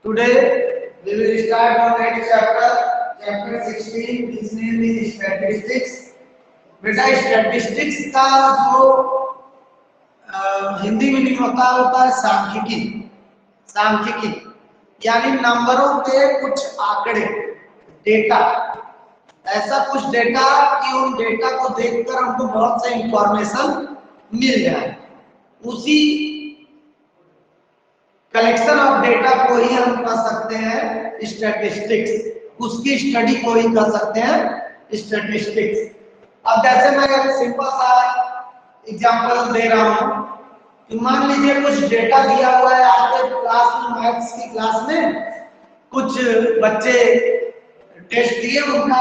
Today we will start our next chapter, chapter 16. Its name is statistics. बेटा statistics का जो Hindi meaning होता है सांख्यिकी। सांख्यिकी यानी नंबरों के कुछ आंकड़े, डेटा, ऐसा कुछ डेटा कि उन डेटा को देखकर हमको बहुत से इंफॉर्मेशन मिल जाए। उसी कलेक्शन ऑफ डेटा को ही हम कह सकते हैं स्टैटिस्टिक्स। उसकी स्टडी को ही कह सकते हैं स्टैटिस्टिक्स। अब जैसे मैं एक सिंपल सा एग्जांपल दे रहा हूं कि मान लीजिए कुछ डेटा दिया हुआ है आपके क्लास में, मैथ्स की क्लास में कुछ बच्चे टेस्ट दिए, उनका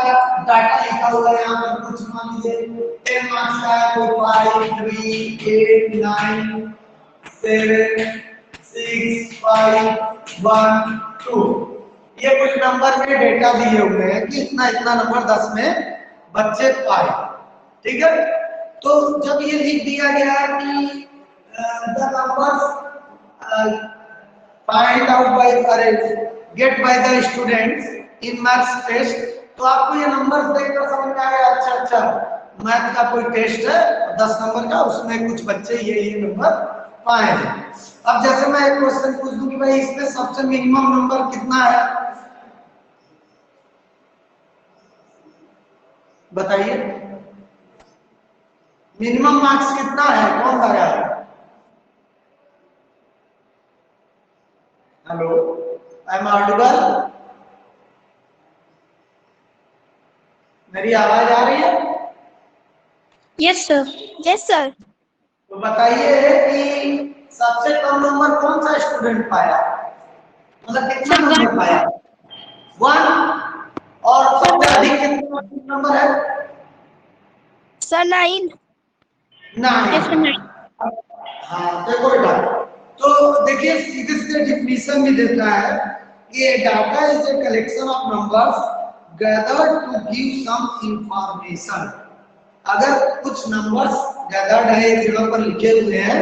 डाटा लिखा हुआ है यहाँ पर। कुछ मान लीजिए 10 मार्क्स का है, तो 5 3 8 9 7 6 5 1 2 ये कुछ नंबर के डेटा दिए हुए हैं कि इतना इतना नंबर 10 में बच्चे पाए। ठीक है, तो जब ये लिख दिया गया कि the numbers find out by get by the students in maths test, तो आपको ये नंबर्स देखकर समझ में आएगा अच्छा मैथ का कोई टेस्ट है 10 नंबर का, उसमें कुछ बच्चे ये नंबर पाए हैं। अब जैसे मैं एक क्वेश्चन पूछ दूं कि भाई इसमें सबसे मिनिमम नंबर कितना है, बताइए। मिनिमम मार्क्स कितना है, कौन लगाया? Hello, I am audible? मेरी आवाज आ रही है? Yes sir. Yes sir. तो बताइए कि सबसे कम नंबर कौन सा स्टूडेंट पाया, मतलब कितना नंबर पाया? 1। और सबसे अधिक कितना नंबर है? सर 9। हाँ देखो बेटा, तो देखिए सीधे सीधे डिफिनीशन भी देता है कि data is a collection of numbers gathered to give some information. अगर कुछ नंबर्स गैदर्ड है, एक जगह पर लिखे हुए हैं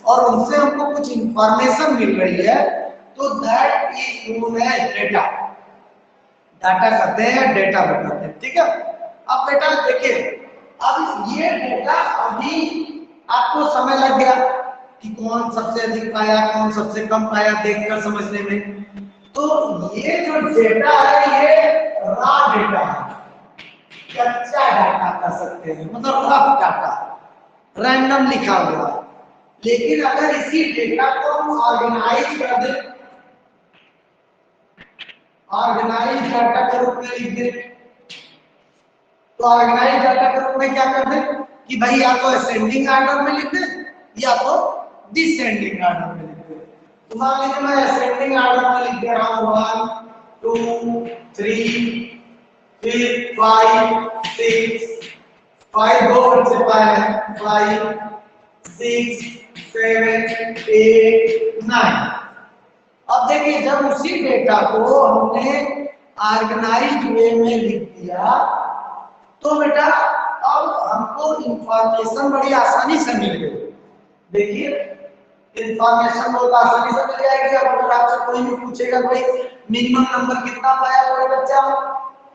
और उनसे हमको कुछ इंफॉर्मेशन मिल रही है, तो that is known as data. Data करते हैं, डेटा बताते हैं। ठीक है, अब बेटा देखिए, अब ये डेटा अभी आपको समय लग गया कि कौन सबसे अधिक पाया, कौन सबसे कम पाया, देखकर समझने में। तो ये जो डेटा है ये रॉ डेटा है, कच्चा डाटा कह सकते हैं, मतलब रफ डाटा, रैंडम लिखा हुआ। लेकिन अगर इसी डेटा को हम ऑर्गेनाइज कर दें, ऑर्गेनाइज डाटा के रूप में लिख दें, तो ऑर्गेनाइज डाटा के रूप में क्या कर दें कि भाई या तो असेंडिंग ऑर्डर में लिख दें या तो डिसेंडिंग ऑर्डर में लिख दें। तो मान लीजिए मैं असेंडिंग ऑर्डर में लिख दे रहा हूं 1 2 3 4 5 6 5 दो बच्चे पाए हैं, 5 6 7 8 9। अब देखिए जब उसी डेटा को हमने ऑर्गेनाइज्ड वे में लिख दिया तो बेटा अब हमको इंफॉर्मेशन बड़ी आसानी से मिल गई। देखिए इंफॉर्मेशन बहुत आसानी से मिल जाएगी। अब अगर आपसे कोई भी पूछेगा भाई मिनिमम नंबर कितना पाया कोई बच्चा,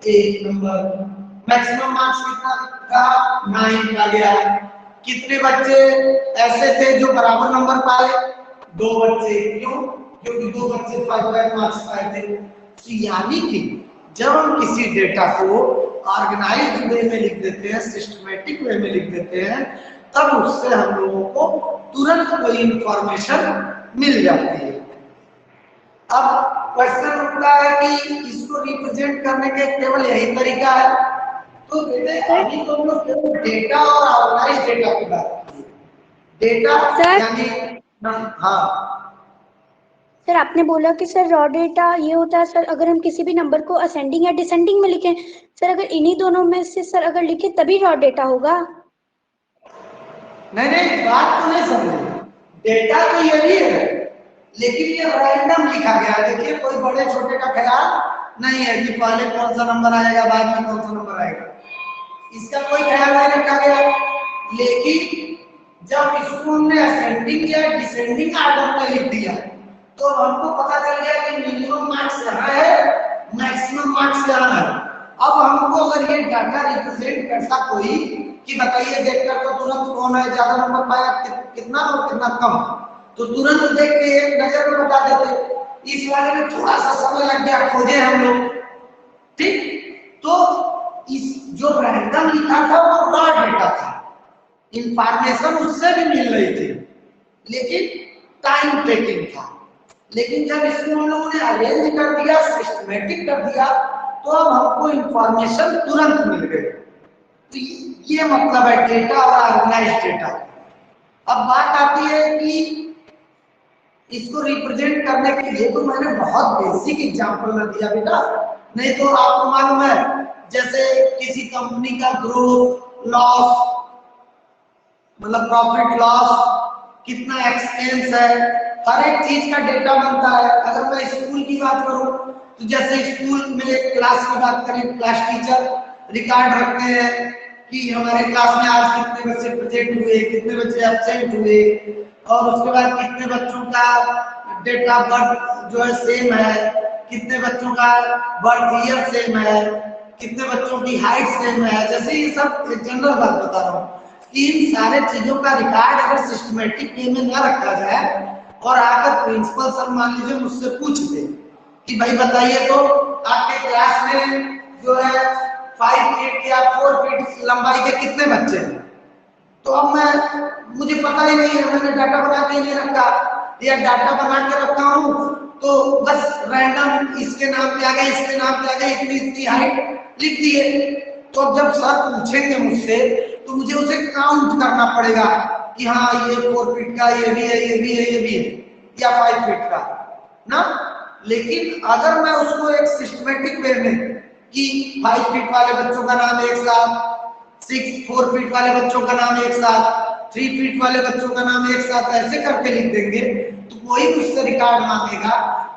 1 नंबर, मैक्सिमम मार्क्स कितना का 9 का गया, कितने बच्चे ऐसे थे जो बराबर नंबर पाए, 2 बच्चे। क्यों? क्योंकि 2 बच्चे 5 मार्क्स पाए थे। तो यानी कि जब हम किसी डेटा को ऑर्गेनाइज्ड वे में लिख देते हैं, सिस्टमैटिक वे में लिख देते हैं, तब उससे हम लोगों को तुरंत कोई इंफॉर्मेशन मिल जाती है। अब क्वेश्चन उठता है कि इसको रिप्रेजेंट करने के केवल यही तरीका है। तो बेटे अभी तो हम लोग केवल डेटा और ऑर्गेनाइज्ड डेटा की बात की। डेटा यानी हाँ सर आपने बोला कि सर रॉ डेटा ये होता है सर अगर हम किसी भी नंबर को असेंडिंग या डिसेंडिंग में लिखें, सर अगर इन्हीं दोनों में से सर अगर लिखे तभी रॉ डेटा होगा। नहीं बात तो नहीं समझे, डेटा तो यही है लेकिन ये रैंडम लिखा गया। देखिए कोई बड़े छोटे का ख्याल नहीं है कि पहले कौन सा नंबर आएगा बाद में कौन सा नंबर आएगा, इसका कोई ख्याल नहीं रखा गया। लेकिन जब इसको हमने असेंडिंग या डिसेंडिंग ऑर्डर में लिख दिया तो हमको पता चल गया कि मिनिमम डाटा रिप्रेजेंट करता कोई कि बताइए देखकर तो तुरंत कौन है ज्यादा नंबर पाया, कितना और कितना कम, तो तुरंत देख के एक नजर में बता देते। इस वाले में थोड़ा सा समय लग गया, खोजे हम लोग, ठीक। तो इस जो रैंडम लिखा था वो रॉ डेटा था, इंफॉर्मेशन उससे भी मिल रही थी, लेकिन टाइम टेकिंग था। लेकिन जब इसको हम लोगों ने अरेंज कर दिया, सिस्टमेटिक कर दिया, तो अब हमको इंफॉर्मेशन तुरंत मिल गई। तो ये मतलब है डेटा और ऑर्गेनाइज डेटा। अब बात आती है कि इसको रिप्रेजेंट करने के लिए, तो मैंने बहुत बेसिक एग्जांपल में दिया बेटा, नहीं तो आपको मालूम है जैसे किसी कंपनी का ग्रोथ लॉस, मतलब प्रॉफिट लॉस, कितना एक्सपेंस है, हर एक चीज का डेटा बनता है। अगर मैं स्कूल की बात करूं तो जैसे स्कूल में क्लास की बात करें, क्लास टीचर रिकॉर्ड रखते हैं कि हमारे क्लास में आज कितने बच्चे प्रेजेंट हुए, कितने बच्चे एब्सेंट हुए, और उसके बाद कितने बच्चों का डेट ऑफ बर्थ जो है सेम है, कितने बच्चों का बर्थ ईयर सेम है, कितने बच्चों की हाइट सेम है। जैसे ये सब जनरल बात बता रहा हूँ। इन सारे चीजों का रिकॉर्ड अगर सिस्टमेटिक वे में न रखा जाए और आकर प्रिंसिपल सर मान लीजिए मुझसे पूछते कि भाई बताइए तो आपके क्लास में जो है 5 फीट या 4 फीट लंबाई के कितने बच्चे हैं, तो अब मुझे पता ही नहीं है, मैंने डाटा बना के नहीं रखा, या डाटा बना के रखा हूँ तो बस रैंडम इसके नाम पे आ गए, इसके नाम पे आ गए, इतनी इतनी हाइट लिख दिए। तो अब जब सर पूछेंगे मुझसे तो मुझे उसे काउंट करना पड़ेगा कि हाँ ये 4 फीट का, ये भी है, ये भी है, ये भी है, या 5 फीट का ना। लेकिन अगर मैं उसको एक सिस्टमेटिक वे में कि 5 फीट वाले बच्चों का नाम एक साथ, 4 फीट वाले बच्चों का नाम एक साथ, 3 फीट वाले बच्चों का नाम एक साथ, ऐसे करके लिख देंगे तो कोई मुझसे रिकॉर्ड मांगेगा।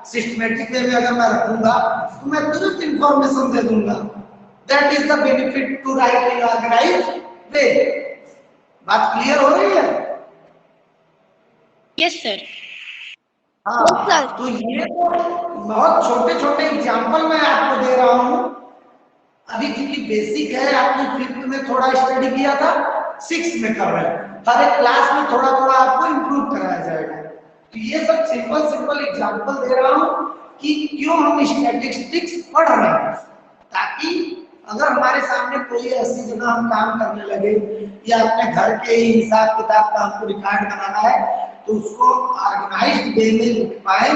सिस्टमेटिक वे में अगर मैं रखूंगा तो मैं तुरंत इंफॉर्मेशन दे दूंगा। That is the benefit to write in organised way. बात क्लियर हो रही है? Yes sir. हाँ, तो ये तो बहुत छोटे छोटे एग्जाम्पल मैं आपको दे रहा हूँ। अभी क्योंकि बेसिक है, आपने 5th में थोड़ा स्टडी किया था, 6th में कर रहे हैं, हर एक क्लास में थोड़ा थोड़ा आपको इम्प्रूव कराया जाएगा। तो ये सब सिंपल सिंपल एग्जाम्पल दे रहा हूँ कि क्यों हम स्टैटिस्टिक्स पढ़ रहे हैं, ताकि अगर हमारे सामने कोई ऐसी जगह हम काम करने लगे या अपने घर के हिसाब किताब का हमको रिकॉर्ड बनाना है तो उसको ऑर्गेनाइज्ड वे में लिख पाए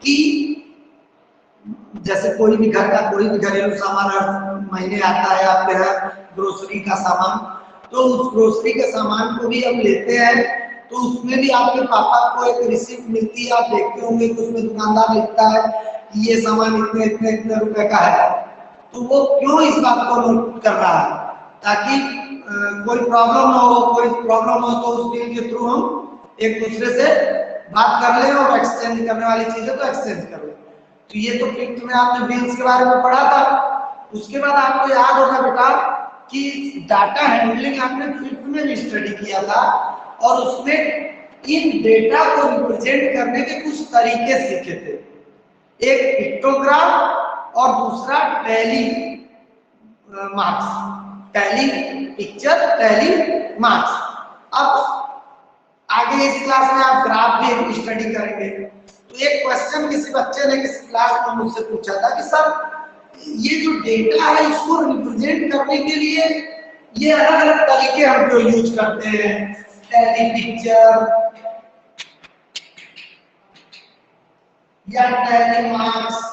कि जैसे कोई भी घर का कोई भी घरेलू सामान हर महीने आता है आपके यहाँ, ग्रोसरी का सामान, तो उस ग्रोसरी के सामान को भी हम लेते हैं तो उसमें भी आपके पापा को एक रिसिप्ट मिलती है, आप देखते होंगे तो उसमें दुकानदार लिखता है कि ये सामान इतने इतने इतने रुपए का है। तो वो क्यों इस बात को नोट कर रहा है, ताकि कोई प्रॉब्लम ना हो, कोई प्रॉब्लम हो तो उस बिल के थ्रू हम एक दूसरे से बात कर ले और एक्सचेंज करने वाली चीजें तो एक्सचेंज कर ले। तो ये तो 5th में आपने बिल्स के बारे में पढ़ा था। उसके बाद आपको याद होगा बेटा कि डाटा हैंडलिंग आपने 5th में भी स्टडी किया था और उसमें इन डेटा को रिप्रेजेंट करने के कुछ तरीके सीखे थे, एक पिक्टोग्राम और दूसरा tally marks, tally picture, tally marks. अब आगे इस क्लास में आप ग्राफ भी स्टडी करेंगे। तो एक क्वेश्चन किसी बच्चे ने किसी क्लास में मुझसे पूछा था कि सर ये जो डेटा है इसको रिप्रेजेंट करने के लिए ये अलग अलग तरीके हम क्यों यूज करते हैं, टैली पिक्चर या टैली मार्क्स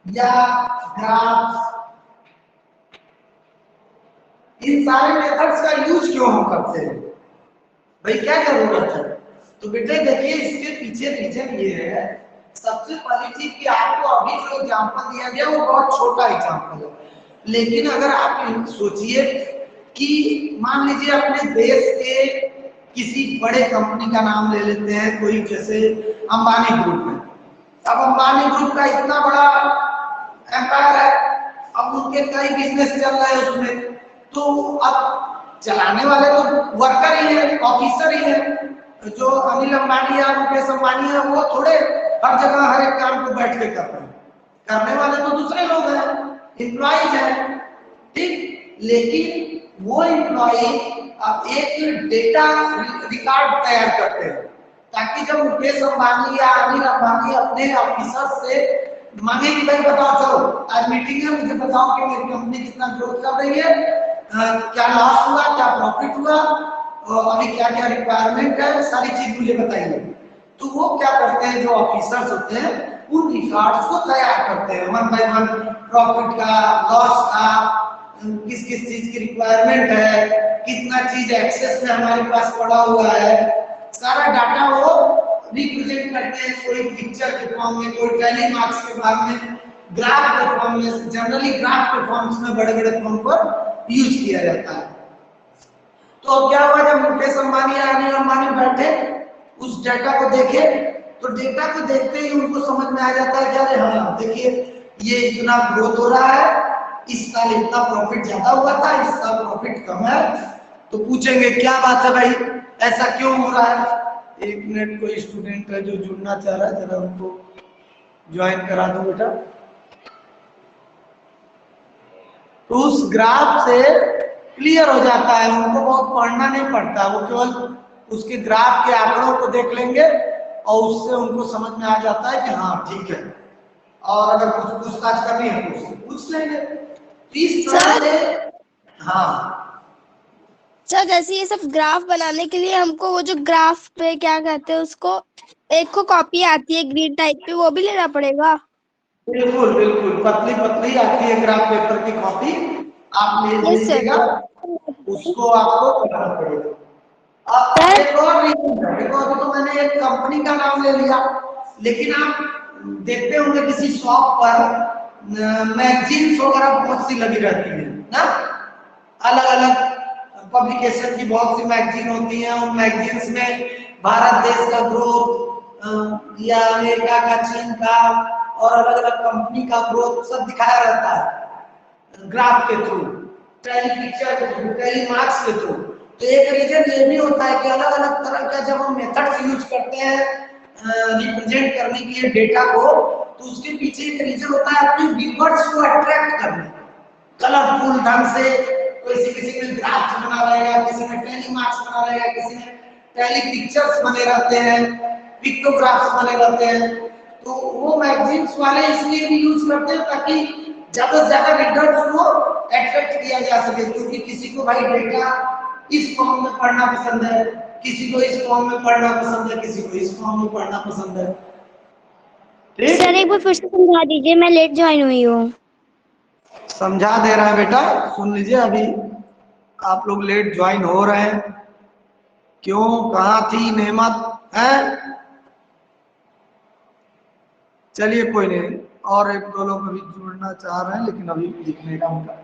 या ग्राफ, इन सारे मेथड्स का यूज क्यों हम करते हैं, भाई क्या जरूरत है? तो बेटे देखिए इसके पीछे रीजन ये है, सबसे पहली चीज कि आपको अभी जो एग्जांपल दिया गया वो बहुत छोटा एग्जांपल है, लेकिन अगर आप सोचिए कि मान लीजिए अपने देश के किसी बड़े कंपनी का नाम ले लेते हैं, कोई जैसे अंबानी ग्रुप है। अब अंबानी ग्रुप का इतना बड़ा एम्पायर है, अब उनके कई बिजनेस चल रहे हैं उसमें, तो अब चलाने वाले तो वर्कर ही है, ऑफिसर ही है। जो अनिल अंबानी या मुकेश अंबानी है वो थोड़े हर जगह हर एक काम को बैठ के कर रहे हैं, करने वाले तो दूसरे लोग हैं, एम्प्लॉइज हैं, ठीक। लेकिन वो एम्प्लॉई अब एक डेटा रिकॉर्ड तैयार करते हैं ताकि जब मुकेश अंबानी या अनिल अंबानी अपने ऑफिसर से मांगे कि भाई बताओ, चलो आज मीटिंग है, मुझे बताओ कि मेरी कंपनी कितना ग्रोथ कर रही है, क्या लॉस हुआ, क्या प्रॉफिट हुआ, और अभी क्या क्या रिक्वायरमेंट है, सारी चीज मुझे बताइए। तो वो क्या करते हैं, जो ऑफिसर्स होते हैं उन रिकॉर्ड्स को तैयार करते हैं, वन बाय वन, प्रॉफिट का, लॉस का, किस किस चीज की रिक्वायरमेंट है, कितना चीज एक्सेस में हमारे पास पड़ा हुआ है, सारा डाटा वो रिप्रेजेंट करते हैं, कोई पिक्चर के फॉर्म में, कोई टैली मार्क्स के फॉर्म में, ग्राफ के फॉर्म में। जनरली ग्राफ के फॉर्म्स में बड़े बड़े फॉर्म पर यूज किया जाता है। तो अब क्या हुआ, जब मुकेश अंबानी या अनिल अंबानी बैठे उस डाटा को देखे, तो डेटा को देखते ही उनको समझ में आ जाता है कि अरे हाँ देखिए ये इतना ग्रोथ हो रहा है, इस साल इतना प्रॉफिट ज्यादा हुआ था, इस साल प्रॉफिट कम है। तो पूछेंगे क्या बात है भाई, ऐसा क्यों हो रहा है। एक मिनट, कोई स्टूडेंट है जो जुड़ना चाह रहा है, जरा उनको ज्वाइन करा दो बेटा। तो उस ग्राफ से क्लियर हो जाता है, उनको बहुत पढ़ना नहीं पड़ता, वो केवल उसके ग्राफ के आंकड़ों को देख लेंगे और उससे उनको समझ में आ जाता है कि हाँ ठीक है, और अगर कुछ पूछताछ करनी है तो उससे पूछ लेंगे। इस तरह से हाँ सर, जैसे ये सब ग्राफ बनाने के लिए हमको वो जो ग्राफ पे क्या कहते हैं उसको, एक को कॉपी आती है ग्रीन टाइप की, वो भी लेना पड़ेगा? बिल्कुल बिल्कुल, पतली पतली आती है ग्राफ पेपर की कॉपी, आप ले लीजिएगा, उसको आपको करना पड़ेगा। अब एक और रीजन है, देखो अभी तो मैंने एक कंपनी का नाम ले लिया, लेकिन आप देखते होंगे किसी शॉप पर मैगजीन्स वगैरह बहुत सी लगी रहती है ना, अलग अलग पब्लिकेशन की बहुत सी मैगजीन होती हैं। उन मैगजीन्स में भारत देश का ग्रोथ या अमेरिका का, चीन का और अलग अलग कंपनी का ग्रोथ सब दिखाया रहता है ग्राफ के थ्रू, टैली पिक्चर के थ्रू, टैली मार्क्स के थ्रू। तो एक रीजन ये भी होता है कि अलग अलग तरह का जब हम मेथड्स यूज करते हैं रिप्रेजेंट करने के लिए डेटा को, तो उसके पीछे एक रीजन होता है अपने व्यूअर्स को अट्रैक्ट करने, कलरफुल ढंग से। किसी ने ग्राफ्स बना रहेगा, किसी ने टैली मार्क्स बना रहेगा, किसी ने टैली पिक्चर्स बने रहते हैं, पिक्टोग्राफ्स बने रहते हैं। तो वो मैगजीन्स वाले इसलिए भी यूज करते हैं ताकि ज्यादा से ज्यादा रीडर्स को अट्रैक्ट किया जा सके, क्योंकि किसी को भाई डेटा इस फॉर्म में पढ़ना पसंद है, किसी को इस फॉर्म में पढ़ना पसंद है, किसी को इस फॉर्म में पढ़ना पसंद है। सर एक बार फिर से समझा दीजिए, मैं लेट ज्वाइन हुई हूँ। समझा दे रहा है बेटा, सुन लीजिए। अभी आप लोग लेट ज्वाइन हो रहे हैं, क्यों, कहाँ थी नेमत है? चलिए कोई नहीं, और एक दो लोग अभी जुड़ना चाह रहे हैं, लेकिन अभी लिखने का उनका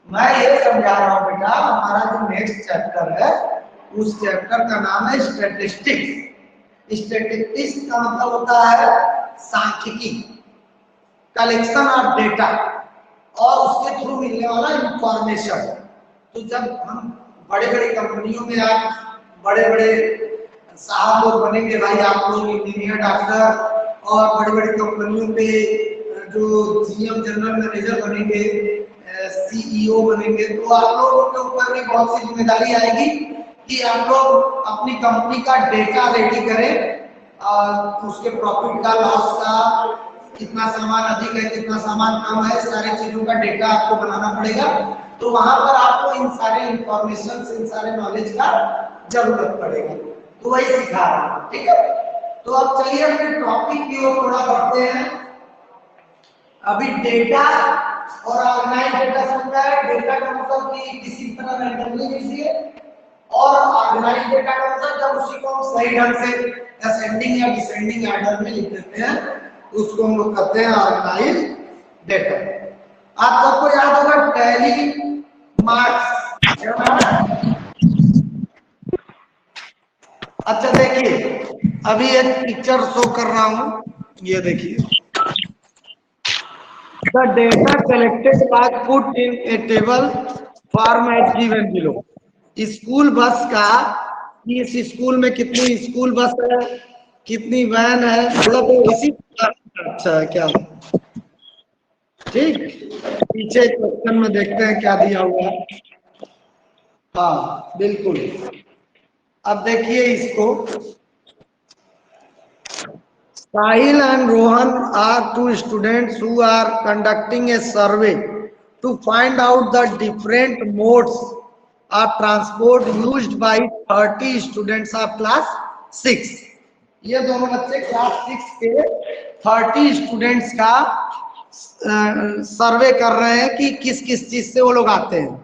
मैं ये समझा रहा हूँ बेटा। हमारा जो नेक्स्ट चैप्टर है उस चैप्टर का नाम है स्टैटिस्टिक्स। स्टैटिस्टिक्स का मतलब होता है सांख्यिकी, कलेक्शन ऑफ डेटा और उसके थ्रू मिलने वाला इंफॉर्मेशन। तो जब हम बड़े बड़े कंपनियों में आप बड़े बड़े साहब लोग बनेंगे भाई, आप लोग इंजीनियर, डॉक्टर, और बड़ी बड़ी कंपनियों पे जो जीएम, जनरल मैनेजर बनेंगे, सीईओ बनेंगे, तो आप लोगों के ऊपर भी बहुत सी जिम्मेदारी आएगी कि आप लोग अपनी कंपनी का डेटा रेडी करें, उसके प्रॉफिट का, लॉस का, कितना सामान अधिक है, कितना सामान कम है, सारी चीजों का डेटा आपको बनाना पड़ेगा। तो वहां पर आपको इन सारे इंफॉर्मेशन, इन सारे नॉलेज का जरूरत पड़ेगा, तो वही सिखा रहा हूं, ठीक है। तो अब चलिए अपने टॉपिक की ओर थोड़ा बढ़ते हैं। अभी डेटा और ऑर्गेनाइज डेटा समझा है। डेटा का मतलब कि किसी तरह रैंडमली लीजिए, और ऑर्गेनाइज डेटा का मतलब जब उसी को हम सही ढंग से असेंडिंग या डिसेंडिंग ऑर्डर में लिख देते हैं, उसको हम लोग कहते हैं ऑर्गेनाइज डेटा। आप सबको याद होगा टैली मार्क्स। अच्छा देखिए, अभी एक पिक्चर शो कर रहा हूं, ये देखिए। The data collected was put in a table format given below. School bus का, इस स्कूल में कितनी स्कूल बस है, कितनी वैन है, मतलब इसी अच्छा है क्या? ठीक, पीछे क्वेश्चन में देखते हैं क्या दिया हुआ है। हाँ बिल्कुल, अब देखिए इसको, Sahil and Rohan are two students who are conducting a survey to find out the different modes of transport used by 30 students of class 6. ये दोनों बच्चे क्लास 6 के 30 स्टूडेंट्स का सर्वे कर रहे हैं कि किस किस चीज से वो लोग आते हैं।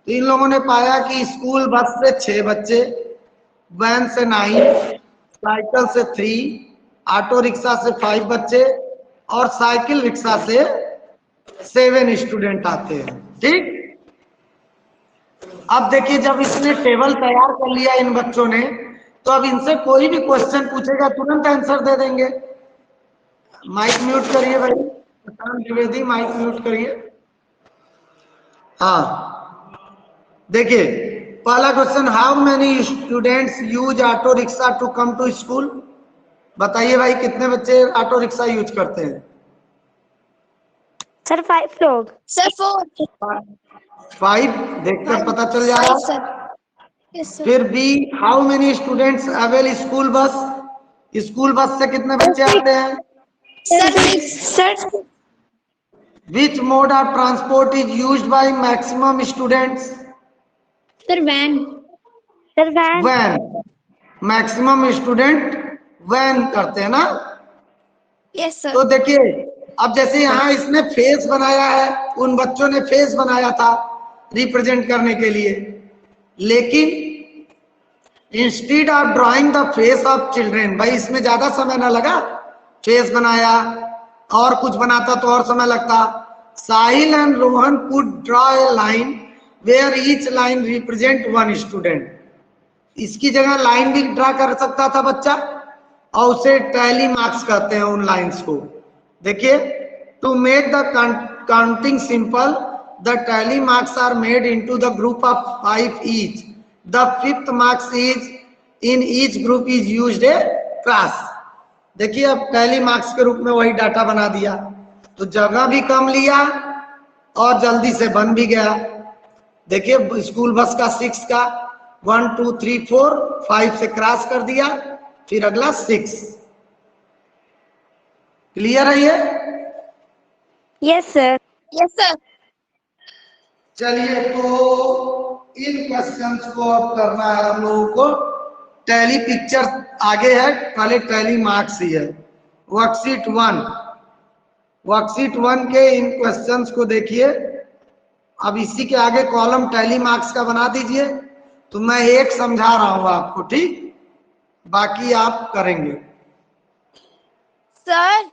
तो इन लोगों ने पाया कि स्कूल बस से 6 बच्चे, वैन से 9, साइकिल से 3, ऑटो रिक्शा से 5 बच्चे और साइकिल रिक्शा से 7 स्टूडेंट आते हैं। ठीक, अब देखिए जब इसने टेबल तैयार कर लिया इन बच्चों ने, तो अब इनसे कोई भी क्वेश्चन पूछेगा तुरंत आंसर दे देंगे। माइक म्यूट करिए भाई, प्रशांत द्विवेदी माइक म्यूट करिए। हाँ देखिए पहला question, how many students use auto rickshaw to come to school? बताइए भाई कितने बच्चे ऑटो रिक्शा यूज करते हैं? सर 5 लोग। सर 4। 5, देखकर पता चल जा रहा है। Sir yes sir. फिर B, how many students avail school bus? School bus से कितने बच्चे आते हैं? Sir 6। Sir which mode of transport is used by maximum students? Sir van. Sir van. Van, maximum student van करते हैं ना। Yes sir. तो देखिए अब जैसे यहाँ इसने फेस बनाया है, उन बच्चों ने फेस बनाया था रिप्रेजेंट करने के लिए, लेकिन instead of drawing the face of children, भाई इसमें ज्यादा समय ना लगा, फेस बनाया, और कुछ बनाता तो और समय लगता। Sahil and Rohan could draw a line where each line represent 1 student. इसकी जगह लाइन भी ड्रा कर सकता था बच्चा, और उसे टैली मार्क्स कहते हैं उन लाइंस को। देखिए, to make the counting simple the tally marks are made into the group of 5 each, the 5th marks is in each group is used a class. देखिए अब टैली मार्क्स के रूप में वही डाटा बना दिया, तो जगह भी कम लिया और जल्दी से बन भी गया। देखिए स्कूल बस का 6 का 1 2 3 4 5 से क्रॉस कर दिया, फिर अगला 6। क्लियर है ये? Yes sir. Yes sir. चलिए तो इन क्वेश्चंस को अब करना है हम लोगों को। टैली पिक्चर आगे है, पहले टैली मार्क्स ही है। वर्कशीट 1, वर्कशीट 1 के इन क्वेश्चंस को देखिए। अब इसी के आगे कॉलम टैली मार्क्स का बना दीजिए। तो मैं एक समझा रहा हूं आपको, ठीक, बाकी आप करेंगे। सर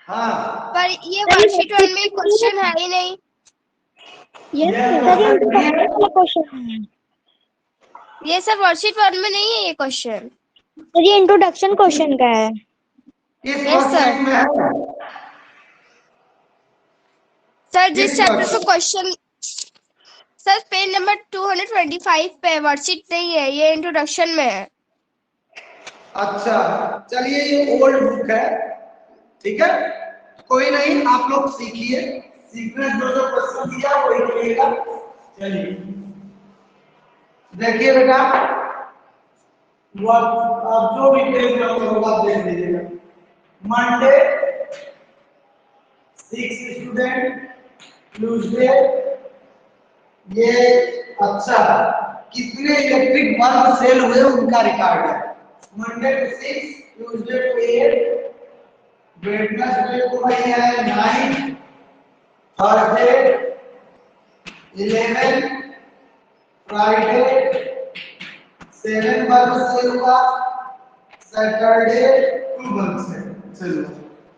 हाँ पर ये वर्कशीट 1 में क्वेश्चन है ही नहीं। यस सर, क्वेश्चन है। ये सर वर्कशीट 1 में नहीं है ये क्वेश्चन। सर ये इंट्रोडक्शन क्वेश्चन का है। इस Yes, sir. वर्कशीट में है। सर जिस Yes, चैप्टर sir. पे क्वेश्चन, सर पेज नंबर 225 पे वर्कशीट नहीं है, ये इंट्रोडक्शन में है। अच्छा चलिए ये ओल्ड बुक है, ठीक है, कोई नहीं, आप लोग सीखिए, सीखने जो जो क्वेश्चन दिया वही करिएगा। चलिए देखिए बेटा, अब जो भी पेज होगा देख लीजिएगा। मंडे 6 स्टूडेंट, ट्यूसडे ये, अच्छा कितने इलेक्ट्रिक बल्ब सेल हुए उनका रिकॉर्ड है। मंडे को 6, ट्यूसडे को 8, वेडनेसडे को वही है 9, थर्सडे 11, फ्राइडे 7 बल्ब सेल हुआ, सैटरडे 2 बल्ब सेल हुआ।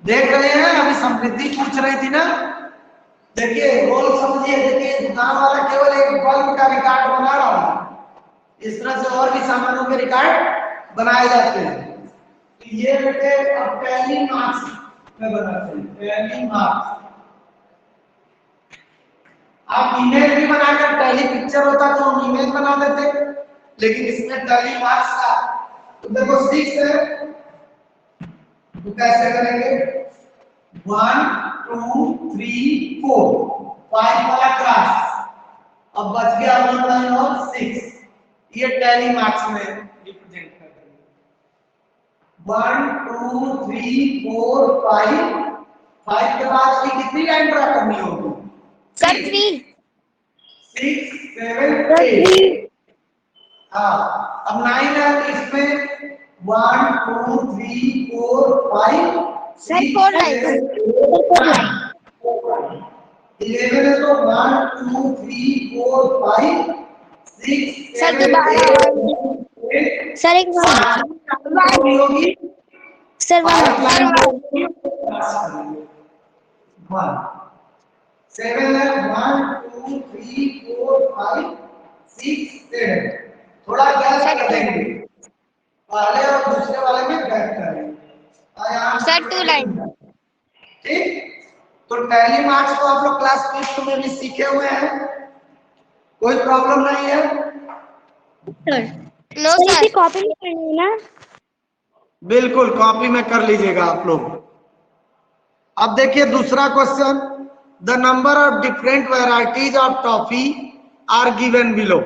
देख रहे हैं, अभी समृद्धि पूछ रही थी ना, देखिए रोल समझिए, देखिए दुकान वाला केवल एक बल्ब का रिकॉर्ड बना रहा हूं, इस तरह से और भी सामानों के रिकॉर्ड बनाए जाते हैं। तो ये बेटे अब टैली मार्क्स में बनाते हैं, टैली मार्क्स। आप इमेज भी बनाकर, टैली पिक्चर होता तो हम इमेज बना देते, लेकिन इसमें टैली मार्क्स का, तो देखो 6 है तो कैसे करेंगे, 1 2 3 4 5 वाला क्लास। अब बच गया 1 9 और 6, ये टैली मार्क्स में रिप्रेजेंट कर देंगे। 1 2 3 4 5 के बाद की कितनी लाइन ड्रा करनी होगी? सर 3। 6 7 8। हाँ, अब 9 है तो इसमें 1 2 3 4 5 सर 4 लाइन। 11 है तो 1 2 3 4 5 6 सर 7 दोबारा 8। सर एक बार होगी सर 1 7 है 1 2 3 4 5 6 7। थोड़ा गैप कर देंगे, पहले और दूसरे वाले में गैप करेंगे। Sir 2 line. ठीक, तो टैली मार्क्स को आप लोग क्लास 5 में भी सीखे हुए हैं, कोई प्रॉब्लम नहीं है। सर नो सर इसे सर। कॉपी में करनी है ना? बिल्कुल कॉपी में कर लीजिएगा आप लोग। अब देखिए दूसरा question, the number of different varieties of toffee are given below.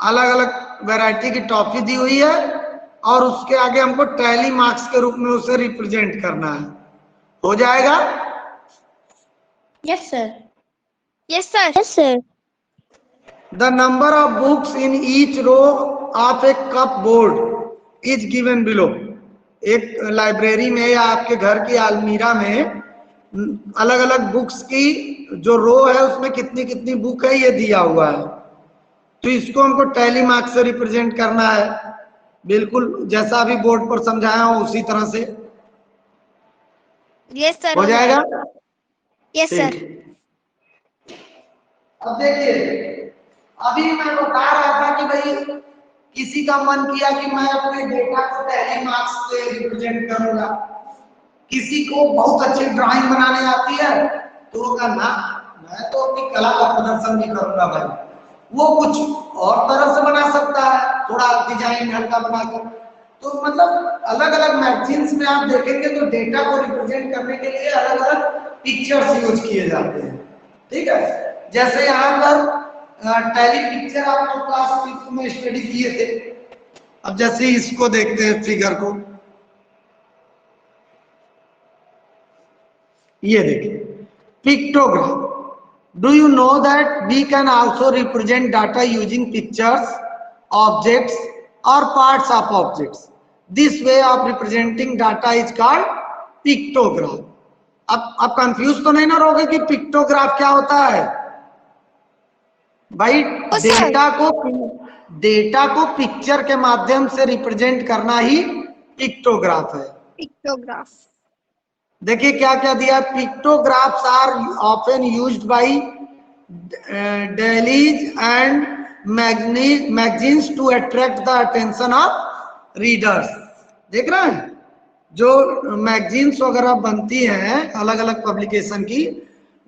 अलग अलग वैरायटी की टॉफी दी हुई है और उसके आगे हमको टैली मार्क्स के रूप में उसे रिप्रेजेंट करना है। हो जाएगा? Yes sir. Yes sir. Yes sir. The number of books in each row of a cupboard is given below. एक लाइब्रेरी में या आपके घर की अलमीरा में अलग अलग बुक्स की जो रो है उसमें कितनी कितनी बुक है ये दिया हुआ है, तो इसको हमको टैली मार्क्स से रिप्रेजेंट करना है, बिल्कुल जैसा अभी बोर्ड पर समझाया हूं उसी तरह से। यस सर हो जाएगा? Yes sir. अब देखिए, अभी मैं बता रहा था कि भाई किसी का मन किया कि मैं अपने डेटा को टैली मार्क्स से रिप्रेजेंट करूंगा, किसी को बहुत अच्छी ड्राइंग बनाने आती है तो वो कहना मैं तो अपनी कला का प्रदर्शन भी करूंगा भाई, वो कुछ और तरह से बना सकता है, थोड़ा डिजाइन हल्का बनाकर। तो मतलब अलग अलग मैगजीन्स में आप देखेंगे तो डेटा को रिप्रेजेंट करने के लिए अलग अलग पिक्चर्स यूज किए जाते हैं। ठीक है, जैसे यहाँ पर टैली पिक्चर आप लोग क्लास 5 में स्टडी किए थे। अब जैसे इसको देखते हैं फिगर को, ये देखिए pictogram. Do you know that we can also represent data using pictures, objects और parts of objects. This way of representing data is called pictogram. अब कंफ्यूज तो नहीं ना रहोगे कि पिक्टोग्राफ क्या होता है? भाई डेटा को पिक्चर के माध्यम से रिप्रेजेंट करना ही पिक्टोग्राफ है। पिक्टोग्राफ। देखिए क्या क्या दिया, pictographs are often used by dailies and magazines to attract the attention of readers. देख रहे हैं जो मैगजीन्स वगैरह बनती हैं अलग अलग पब्लिकेशन की,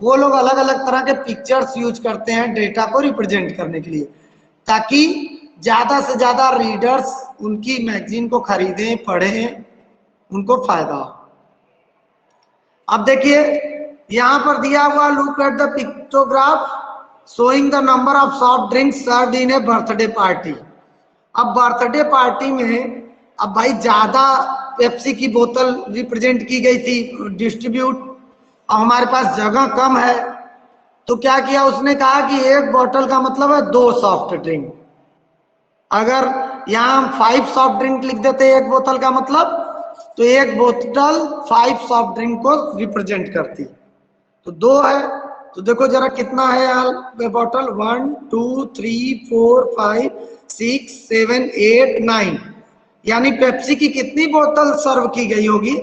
वो लोग अलग अलग तरह के पिक्चर्स यूज करते हैं डेटा को रिप्रेजेंट करने के लिए, ताकि ज्यादा से ज्यादा रीडर्स उनकी मैगजीन को खरीदें, पढ़ें, उनको फायदा हो। अब देखिए यहां पर दिया हुआ, look at the pictograph showing the number of soft drinks served in A birthday party. अब बर्थडे पार्टी में अब भाई ज्यादा पेप्सी की बोतल रिप्रेजेंट की गई थी डिस्ट्रीब्यूट, और हमारे पास जगह कम है, तो क्या किया उसने कहा कि एक बोतल का मतलब है 2 सॉफ्ट ड्रिंक। अगर यहाँ हम 5 सॉफ्ट ड्रिंक लिख देते एक बोतल का मतलब, तो एक बोतल 5 सॉफ्ट ड्रिंक को रिप्रेजेंट करती, तो 2 है। तो देखो जरा कितना है यार बोतल, 1 2 3 4 5 6 7 8 9, यानी पेप्सी की कितनी बोतल सर्व की गई होगी?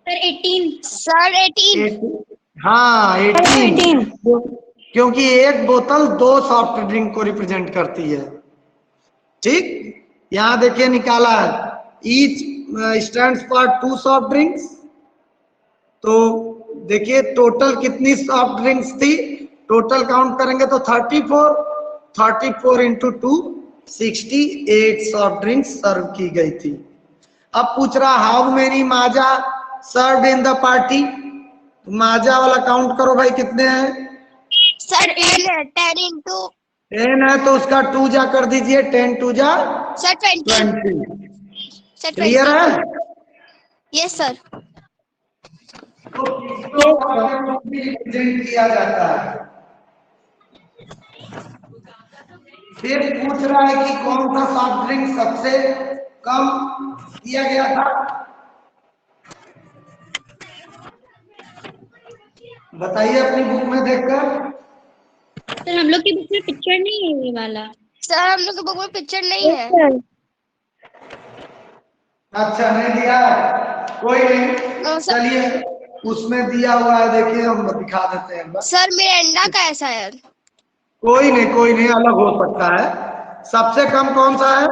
सर 18। सर 18। हाँ 18, क्योंकि एक बोतल 2 सॉफ्ट ड्रिंक को रिप्रेजेंट करती है। ठीक, यहां देखिए निकाला है, each stands for 2 soft drinks. तो देखिए टोटल कितनी सॉफ्ट ड्रिंक्स थी, टोटल काउंट करेंगे तो 34 इंटू 2 68 सॉफ्ट ड्रिंक्स सर्व की गई थी। अब पूछ रहा how many Maaza served in the party, Maaza वाला काउंट करो भाई, कितने हैं? सर 10 है, 10 इंटू 10 है तो उसका 2 जा कर दीजिए, 10 2 जा सर 20 20। Sir clear 20। है? Yes sir. तो किसको रिप्रेजेंट किया जाता है? फिर पूछ रहा है कि कौन सा सॉफ्ट ड्रिंक सबसे कम किया गया था? बताइए अपनी बुक में देखकर। सर हम लोग की बुक में पिक्चर नहीं है ये वाला। सर हम लोग के बुक में पिक्चर नहीं है। सर अच्छा, नहीं दिया है, कोई नहीं, चलिए उसमें दिया हुआ है, देखिए हम दिखा देते हैं बस। सर मिरिंडा का है शायद। कोई नहीं, अलग हो सकता है। सबसे कम कौन सा है?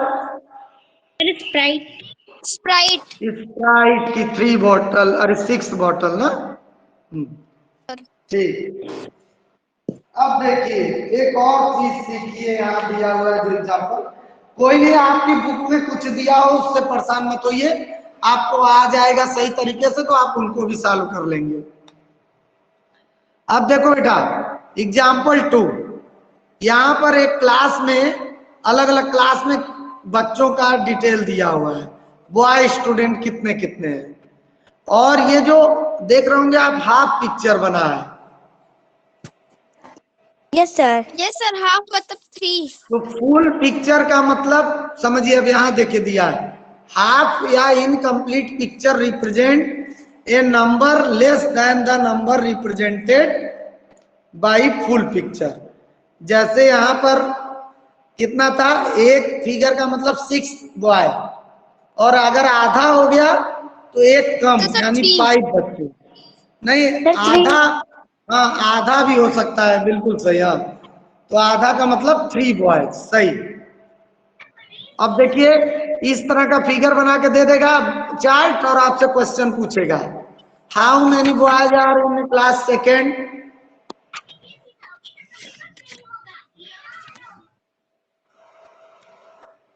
स्प्राइट। स्प्राइट। स्प्राइट की 3 बॉटल, अरे 6 बॉटल ना। ठीक। अब देखिए एक और चीज सीखिए, यहाँ दिया हुआ है जो एग्जाम्पल। कोई नहीं, आपकी बुक में कुछ दिया हो उससे परेशान मत होइए, आपको आ जाएगा सही तरीके से तो आप उनको भी सॉल्व कर लेंगे। अब देखो बेटा, एग्जाम्पल 2, यहाँ पर एक क्लास में, अलग अलग क्लास में बच्चों का डिटेल दिया हुआ है, बॉय स्टूडेंट कितने कितने हैं, और ये जो देख रहे होंगे आप हाफ पिक्चर बना है। Yes sir. Yes sir, half मतलब 3। तो फुल पिक्चर का मतलब समझिए, अब यहाँ देखिए दिया है, हाफ या incomplete picture represent a number less than the number represented by full picture. जैसे यहाँ पर कितना था, एक फिगर का मतलब 6 बॉय, और अगर आधा हो गया तो एक कम, तो यानी 3। 5 बच्चे। नहीं, आधा, हाँ आधा भी हो सकता है, बिल्कुल सही। हाँ, तो आधा का मतलब 3 बॉयज, सही। अब देखिए इस तरह का फिगर बना के दे देगा चार्ट, और आपसे क्वेश्चन पूछेगा, how many boys are in class second?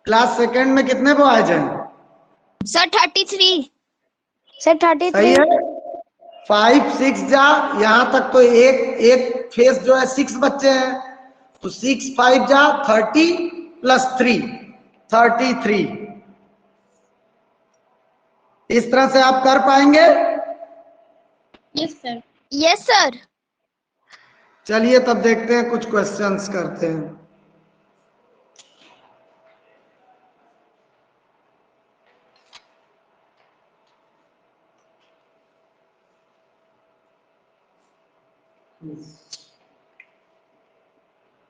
Class second में कितने बॉयज हैं? सर 33। सर सही 33। है। 5 6 जा, यहां तक तो एक फेस जो है 6 बच्चे हैं, तो 6 5 जा 30 प्लस 3 33। इस तरह से आप कर पाएंगे? Yes sir. Yes sir. चलिए तब देखते हैं, कुछ क्वेश्चंस करते हैं।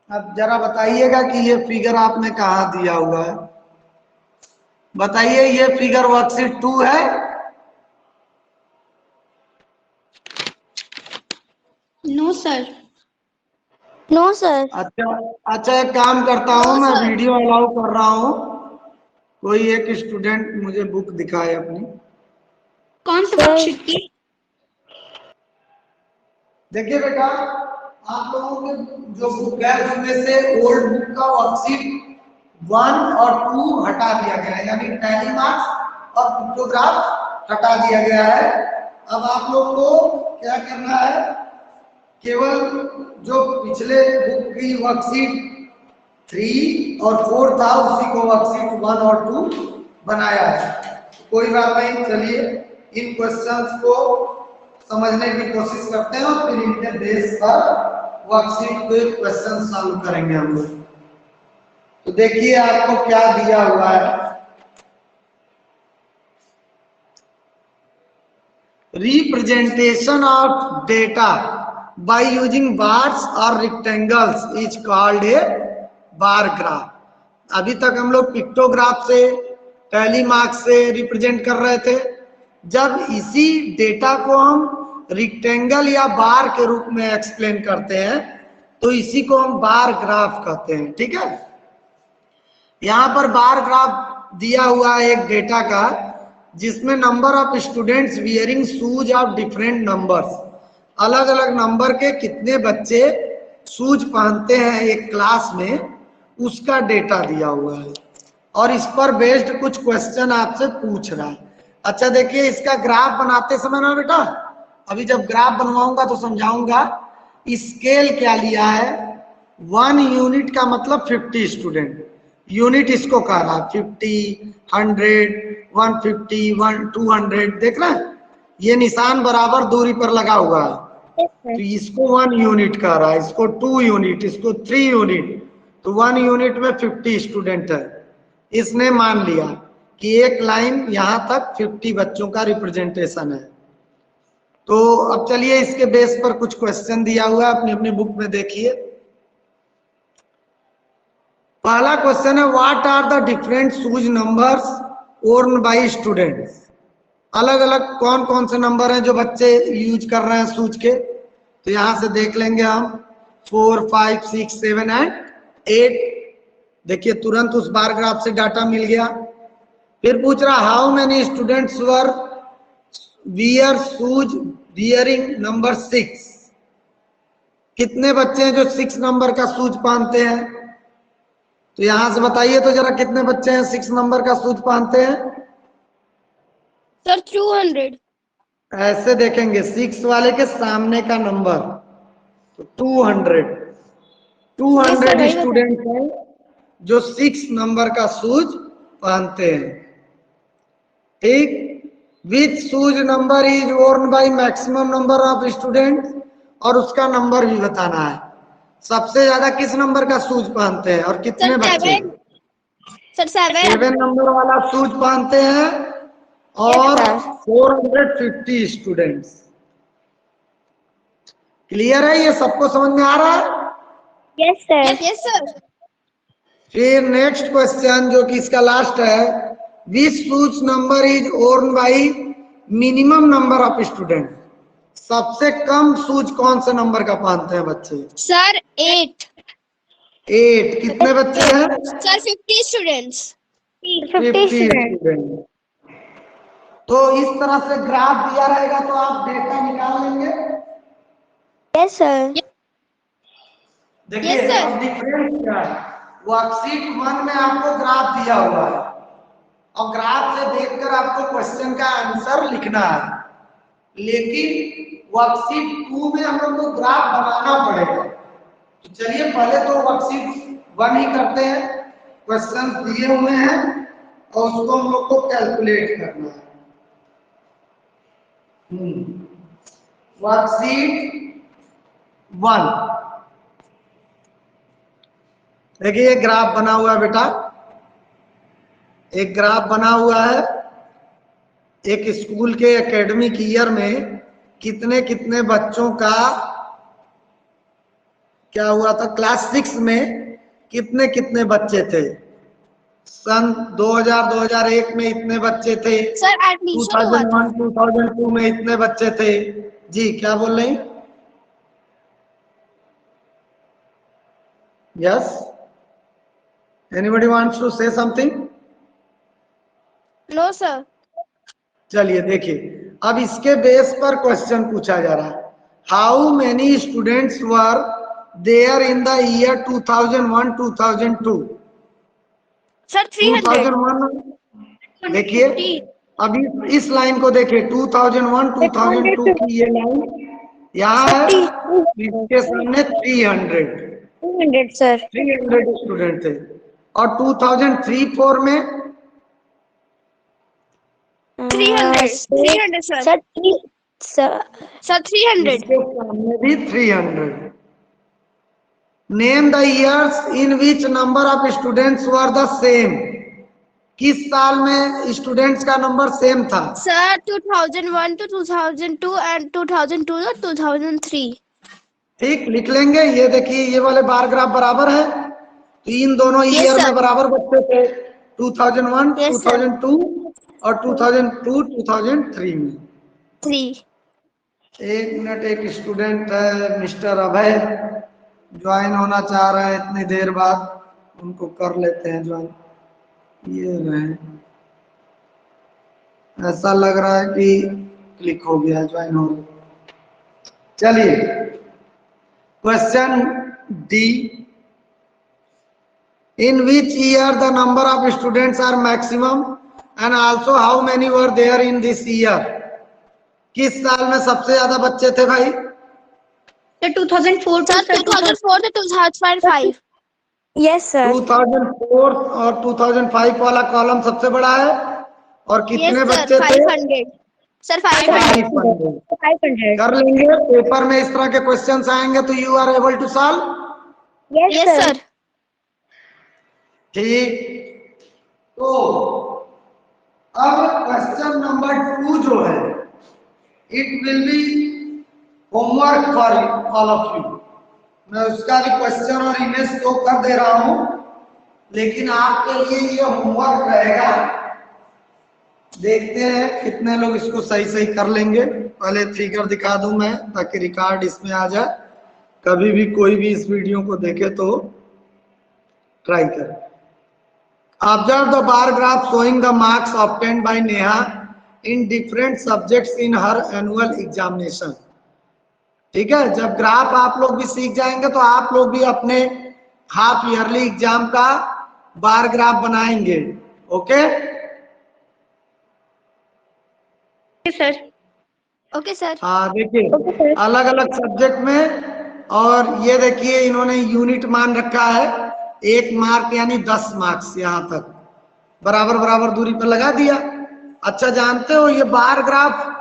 अब जरा बताइएगा कि ये फिगर आपने कहा दिया हुआ है, बताइए। ये फिगर वर्कशीट 2 है? No sir. No sir. अच्छा एक काम करता हूँ, मैं वीडियो अलाउ कर रहा हूँ, कोई एक स्टूडेंट मुझे बुक दिखाए अपनी। कौन सा वर्कशीट की? देखिए बेटा, आप लोगों के जो बुक है उसमें से ओल्ड बुक का वर्कशीट 1 और 2 हटा दिया गया है, यानी टैली मार्क्स और पिक्टोग्राफ हटा दिया गया है। अब आप लोग को क्या करना है, केवल जो पिछले बुक की वर्कशीट 3 और 4 था उसी को वर्कशीट 1 और 2 बनाया है। कोई बात नहीं, चलिए इन क्वेश्चंस को समझने की कोशिश करते हैं और फिर इनके बेस पर वर्कशीट पे क्वेश्चन सॉल्व करेंगे हम लोग। तो देखिए आपको क्या दिया हुआ है, representation of data by using bars और rectangles is called a bar graph. अभी तक हम लोग पिक्टोग्राफ से, टैली मार्क से रिप्रेजेंट कर रहे थे। जब इसी डेटा को हम रेक्टेंगल या बार के रूप में एक्सप्लेन करते हैं तो इसी को हम बार ग्राफ कहते हैं, ठीक है। यहाँ पर बार ग्राफ दिया हुआ है एक डेटा का, जिसमें number of students wearing shoes of different numbers, अलग अलग नंबर के कितने बच्चे शूज पहनते हैं एक क्लास में, उसका डेटा दिया हुआ है, और इस पर बेस्ड कुछ क्वेश्चन आपसे पूछ रहा है। अच्छा देखिए, इसका ग्राफ बनाते समय ना बेटा, अभी जब ग्राफ बनवाऊंगा तो समझाऊंगा। स्केल क्या लिया है, 1 यूनिट का मतलब 50 स्टूडेंट, यूनिट इसको कह रहा है 50, 100, 150, 200, देख रहे हैं ये निशान बराबर दूरी पर लगा हुआ है। तो इसको 1 यूनिट कह रहा है, इसको 2 यूनिट, इसको 3 यूनिट। तो 1 यूनिट में 50 स्टूडेंट है। इसने मान लिया कि एक लाइन यहां तक 50 बच्चों का रिप्रेजेंटेशन है। तो अब चलिए इसके बेस पर कुछ क्वेश्चन दिया हुआ है, अपनी अपनी बुक में देखिए। पहला क्वेश्चन है, what are the different shoes numbers worn by students. अलग अलग कौन कौन से नंबर हैं जो बच्चे यूज कर रहे हैं शूज के। तो यहां से देख लेंगे हम 4, 5, 6, 7 एंड 8। देखिए तुरंत उस बार ग्राफ से डाटा मिल गया। फिर पूछ रहा how many students were wear shoes wearing number 6। कितने बच्चे हैं जो 6 नंबर का शूज पहनते हैं। तो यहां से बताइए तो जरा कितने बच्चे हैं 6 नंबर का शूज पहनते हैं। सर 200। ऐसे देखेंगे 6 वाले के सामने का नंबर, तो 200 स्टूडेंट हैं जो 6 नंबर का शूज पहनते हैं। ठीक, which shoes number is worn by maximum number of student, और उसका नंबर भी बताना है। सबसे ज्यादा किस नंबर का शूज पहनते हैं और कितने बच्चे। सर 7 नंबर वाला शूज पहनते हैं और 450 स्टूडेंट्स। क्लियर है, ये सबको समझ में आ रहा है। Yes sir. Yes sir. फिर नेक्स्ट क्वेश्चन जो कि इसका लास्ट है, which shoes number is worn by minimum number of student. सबसे कम शूज कौन से नंबर का पहनते हैं बच्चे। सर 8। 8। कितने बच्चे हैं। Sir 50 students. 50 स्टूडेंट। तो इस तरह से ग्राफ दिया रहेगा तो आप डेटा निकाल लेंगे। Yes sir. देखिए Yes, sir. अब डिफरेंस क्या है, वर्कशीट 1 में आपको ग्राफ दिया हुआ है और ग्राफ से देखकर आपको क्वेश्चन का आंसर लिखना है। लेकिन वर्कशीट 2 में हम लोग को ग्राफ बनाना पड़ेगा। तो चलिए पहले तो वर्कशीट 1 ही करते हैं। क्वेश्चन दिए हुए हैं और उसको हम लोग को कैलकुलेट करना है। वर्कशीट 1 देखिए ये ग्राफ बना हुआ है बेटा, एक ग्राफ बना हुआ है। एक स्कूल के एकेडमिक ईयर में कितने कितने बच्चों का क्या हुआ था, क्लास 6 में कितने कितने बच्चे थे। सन 2000-2001 में इतने बच्चे थे। सर एडमिशन हुआ था। 2001-2002 में इतने बच्चे थे। जी क्या बोल रहे हैं। Yes, anybody wants to say something. No sir. चलिए देखिए अब इसके बेस पर क्वेश्चन पूछा जा रहा है, how many students were there in the year 2001-2002। Sir 300। 2001 देखिए, अभी इस लाइन को देखिए 2001-2002 की ये लाइन यहाँ है, इसके सामने 300 सर। 300 स्टूडेंट थे। और 2003-04 में 300 सर। सर 300। इसके सामने भी 300। Name the years in which number of students were the same. किस साल में स्टूडेंट्स का नंबर सेम था। Sir 2001 to 2002 and 2002 to 2003। ठीक, लिख लेंगे। ये देखिए ये वाले बार ग्राफ बराबर है, तो इन दोनों ईयर में बराबर बच्चे थे, 2001, 2002 और 2002-2003 में। 3। एक मिनट, एक स्टूडेंट है मिस्टर अभय, ज्वाइन होना चाह रहे हैं इतनी देर बाद, उनको कर लेते हैं ज्वाइन। ये रहे, ऐसा लग रहा है कि क्लिक हो गया, ज्वाइन हो गया। चलिए question D, in which year the number of students are maximum and also how many were there in this year. किस साल में सबसे ज्यादा बच्चे थे भाई? सर 2004 सर 2004 से 2005। Yes sir. 2004 और 2005 वाला कॉलम सबसे बड़ा है। और यस कितने सर बच्चे थे? 500 सर 500। 500। 500। कर लेंगे, पेपर में इस तरह के क्वेश्चंस आएंगे तो you are able to solve. Yes sir. ठीक, तो अब क्वेश्चन नंबर 2 जो है, it will be homework for all of you. मैं उसका भी क्वेश्चन और इमेज तो कर दे रहा हूं, लेकिन आपके लिए ये होमवर्क रहेगा। देखते हैं कितने लोग इसको सही सही कर लेंगे। पहले फिगर दिखा दूं मैं ताकि रिकॉर्ड इसमें आ जाए, कभी भी कोई भी इस वीडियो को देखे तो ट्राई करें। Observe the bar graph showing the marks obtained by Neha in different subjects in her annual examination। ठीक है, जब ग्राफ आप लोग भी सीख जाएंगे तो आप लोग भी अपने हाफ ईयरली एग्जाम का बार ग्राफ बनाएंगे। Okay sir. Okay sir. हाँ, देखिए अलग अलग सब्जेक्ट में, और ये देखिए इन्होंने यूनिट मान रखा है 1 मार्क यानी 10 मार्क्स, यहां तक बराबर बराबर दूरी पर लगा दिया। अच्छा, जानते हो ये बार ग्राफ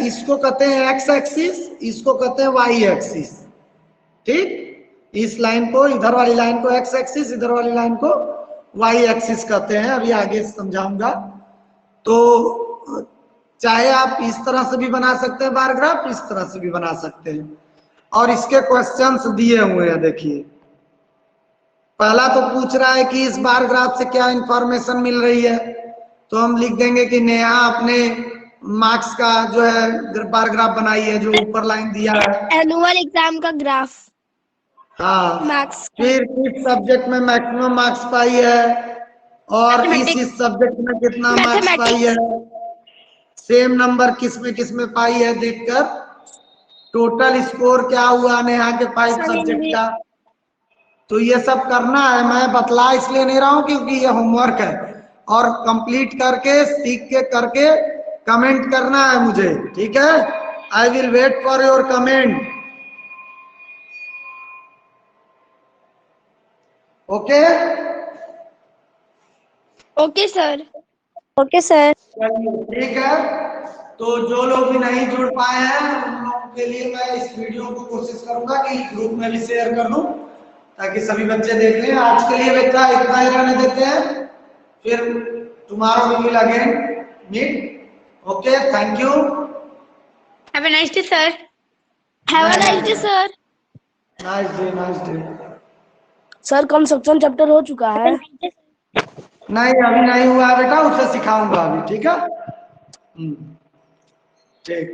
इसको कहते हैं एक्स एक्सिस, इसको कहते हैं वाई एक्सिस। ठीक, इस लाइन को, इधर वाली लाइन को एक्स एक्सिस, इधर वाली लाइन को वाई एक्सिस कहते हैं। अभी आगे समझाऊंगा। तो चाहे आप इस तरह से भी बना सकते हैं बार ग्राफ, इस तरह से भी बना सकते हैं। और इसके क्वेश्चंस दिए हुए हैं, देखिए पहला तो पूछ रहा है कि इस बार ग्राफ से क्या इंफॉर्मेशन मिल रही है, तो हम लिख देंगे कि नेहा अपने मार्क्स का जो है बार ग्राफ बनाई है, जो ऊपर लाइन दिया है एनुअल एग्जाम का ग्राफ। हाँ, मार्क्स। फिर किस सब्जेक्ट में मैक्सिमम मार्क्स पाई है और इस सब्जेक्ट में कितना मार्क्स पाई है, सेम नंबर किस में पाई है, देखकर टोटल स्कोर क्या हुआ नेहा के 5 सब्जेक्ट का। तो ये सब करना है। मैं बतला इसलिए नहीं रहा हूं क्योंकि ये होमवर्क है, और कंप्लीट करके सीख के करके कमेंट करना है मुझे। ठीक है, I will wait for your comment. Okay okay sir. Okay sir. ठीक है, तो जो लोग भी नहीं जुड़ पाए हैं उन लोगों के लिए मैं इस वीडियो को कोशिश करूंगा कि ग्रुप में भी शेयर कर दूं ताकि सभी बच्चे देख लें। आज के लिए बेटा इतना ही रहने देते हैं, फिर tomorrow we will again meet. Okay, thank you, have a nice day sir. Have a nice day sir. Nice day, nice day. Sir construction chapter हो चुका है? नहीं, अभी नहीं हुआ बेटा, उसे सिखाऊंगा अभी। ठीक है, ठीक।